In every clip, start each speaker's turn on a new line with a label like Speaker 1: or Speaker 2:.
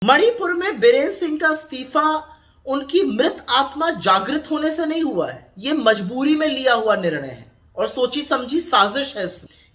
Speaker 1: मणिपुर में बीरेन्द्र सिंह का इस्तीफा उनकी मृत आत्मा जागृत होने से नहीं हुआ है। ये मजबूरी में लिया हुआ निर्णय है और सोची समझी साजिश है।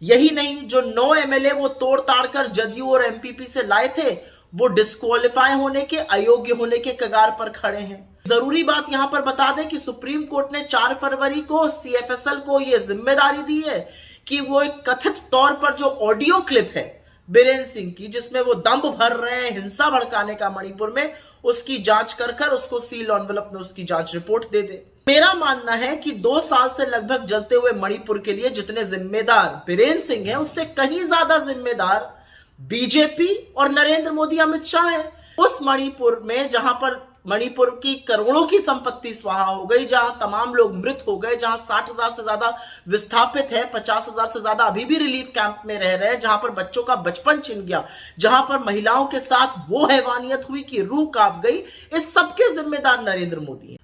Speaker 1: यही नहीं, जो 9 एमएलए वो तोड़ ताड़ कर जदयू और एमपीपी से लाए थे, वो डिस्क्वालीफाई होने के, अयोग्य होने के कगार पर खड़े हैं। जरूरी बात यहां पर बता दें कि सुप्रीम कोर्ट ने 4 फरवरी को सीएफएसएल को यह जिम्मेदारी दी है कि वो एक कथित तौर पर जो ऑडियो क्लिप है बीरेन्द्र सिंह की, जिसमें वो दम भर रहे हैं हिंसा भड़काने का मणिपुर में, उसकी जांच कर उसको सील एनवेलप में उसकी जांच रिपोर्ट दे दे। मेरा मानना है कि 2 साल से लगभग जलते हुए मणिपुर के लिए जितने जिम्मेदार बीरेन्द्र सिंह हैं, उससे कहीं ज्यादा जिम्मेदार बीजेपी और नरेंद्र मोदी, अमित शाह है। उस मणिपुर में जहां पर मणिपुर की करोड़ों की संपत्ति स्वाहा हो गई, जहां तमाम लोग मृत हो गए, जहां 60,000 से ज्यादा विस्थापित है, 50,000 से ज्यादा अभी भी रिलीफ कैंप में रह रहे हैं, जहां पर बच्चों का बचपन छिन गया, जहां पर महिलाओं के साथ वो हैवानियत हुई कि रूह कांप गई, इस सबके जिम्मेदार नरेंद्र मोदी हैं।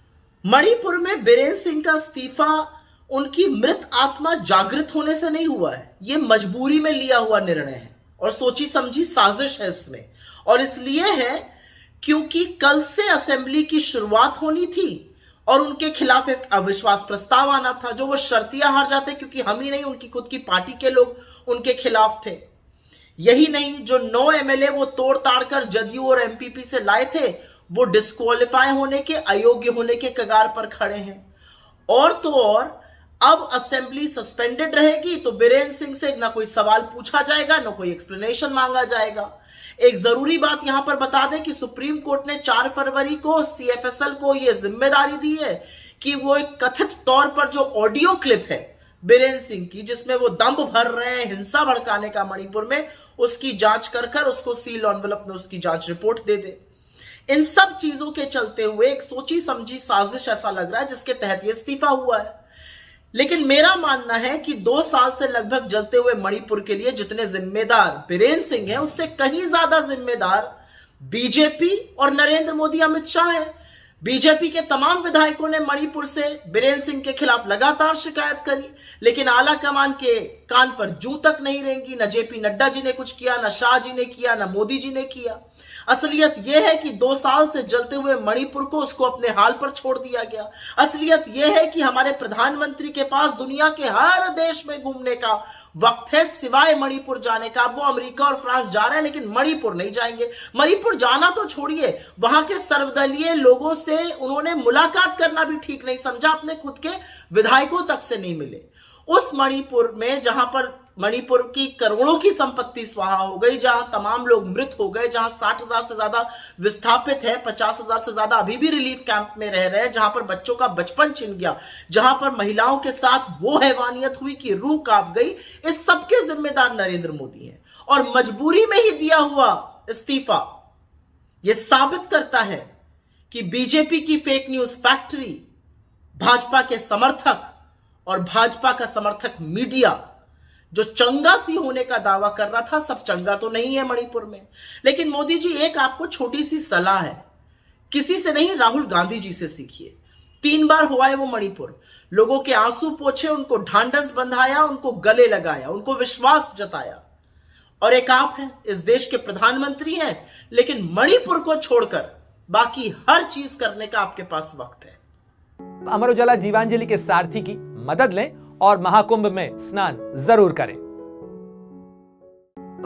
Speaker 1: मणिपुर में बीरेन्द्र सिंह का इस्तीफा उनकी मृत आत्मा जागृत होने से नहीं हुआ है। ये मजबूरी में लिया हुआ निर्णय है और सोची समझी साजिश है इसमें। और इसलिए है क्योंकि कल से असेंबली की शुरुआत होनी थी और उनके खिलाफ एक अविश्वास प्रस्ताव आना था, जो वो शर्तिया हार जाते, क्योंकि हम ही नहीं, उनकी खुद की पार्टी के लोग उनके खिलाफ थे। यही नहीं, जो 9 एमएलए वो तोड़ ताड़ कर जदयू और एमपीपी से लाए थे, वो डिस्क्वालीफाई होने के, अयोग्य होने के कगार पर खड़े हैं। और तो और अब असेंबली सस्पेंडेड रहेगी तो बीरेन्द्र सिंह से ना कोई सवाल पूछा जाएगा, ना कोई एक्सप्लेनेशन मांगा जाएगा। एक जरूरी बात यहां पर बता दें कि सुप्रीम कोर्ट ने 4 फरवरी को सीएफएसएल को यह जिम्मेदारी दी है कि वो एक कथित तौर पर जो ऑडियो क्लिप है बीरेन्द्र सिंह की, जिसमें वो दम भर रहे हैं हिंसा भड़काने का मणिपुर में, उसकी जांच कर उसको सील एनवेलप में उसकी जांच रिपोर्ट दे दे। इन सब चीजों के चलते हुए एक सोची समझी साजिश ऐसा लग रहा है जिसके तहत यह इस्तीफा हुआ है। लेकिन मेरा मानना है कि 2 साल से लगभग जलते हुए मणिपुर के लिए जितने जिम्मेदार बीरेन्द्र सिंह हैं, उससे कहीं ज्यादा जिम्मेदार बीजेपी और नरेंद्र मोदी, अमित शाह है। बीजेपी के तमाम विधायकों ने मणिपुर से बीरेन्द्र सिंह के खिलाफ लगातार शिकायत करी, लेकिन आला कमान के कान पर जूं तक नहीं रेंगी। न जेपी नड्डा जी ने कुछ किया, न शाह जी ने किया, न मोदी जी ने किया। असलियत यह है कि 2 साल से जलते हुए मणिपुर को उसको अपने हाल पर छोड़ दिया गया। असलियत यह है कि हमारे प्रधानमंत्री के पास दुनिया के हर देश में घूमने का वक्त है, सिवाय मणिपुर जाने का। वो अमेरिका और फ्रांस जा रहे हैं, लेकिन मणिपुर नहीं जाएंगे। मणिपुर जाना तो छोड़िए, वहां के सर्वदलीय लोगों से उन्होंने मुलाकात करना भी ठीक नहीं समझा, अपने खुद के विधायकों तक से नहीं मिले। उस मणिपुर में जहां पर मणिपुर की करोड़ों की संपत्ति स्वाहा हो गई, जहां तमाम लोग मृत हो गए, जहां 60,000 से ज्यादा विस्थापित है, 50,000 से ज्यादा अभी भी रिलीफ कैंप में रह रहे हैं, जहां पर बच्चों का बचपन छिन गया, जहां पर महिलाओं के साथ वो हैवानियत हुई कि रूह कांप गई, इस सबके जिम्मेदार नरेंद्र मोदी हैं। और मजबूरी में ही दिया हुआ इस्तीफा यह साबित करता है कि बीजेपी की फेक न्यूज फैक्ट्री, भाजपा के समर्थक और भाजपा का समर्थक मीडिया जो चंगा सी होने का दावा कर रहा था, सब चंगा तो नहीं है मणिपुर में। लेकिन मोदी जी, एक आपको छोटी सी सलाह है, किसी से नहीं, राहुल गांधी जी से सीखिए। 3 बार हुआ है वो मणिपुर, लोगों के आंसू पोंछे, उनको ढांढस बंधाया, उनको गले लगाया, उनको विश्वास जताया। और एक आप हैं, इस देश के प्रधानमंत्री हैं, लेकिन मणिपुर को छोड़कर बाकी हर चीज करने का आपके पास वक्त है।
Speaker 2: अमर उजाला जीवांजलि के सारथी की मदद लें और महाकुंभ में स्नान जरूर करें।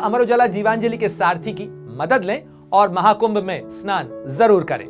Speaker 2: अमर उजाला जीवांजलि के सारथी की मदद लें और महाकुंभ में स्नान जरूर करें।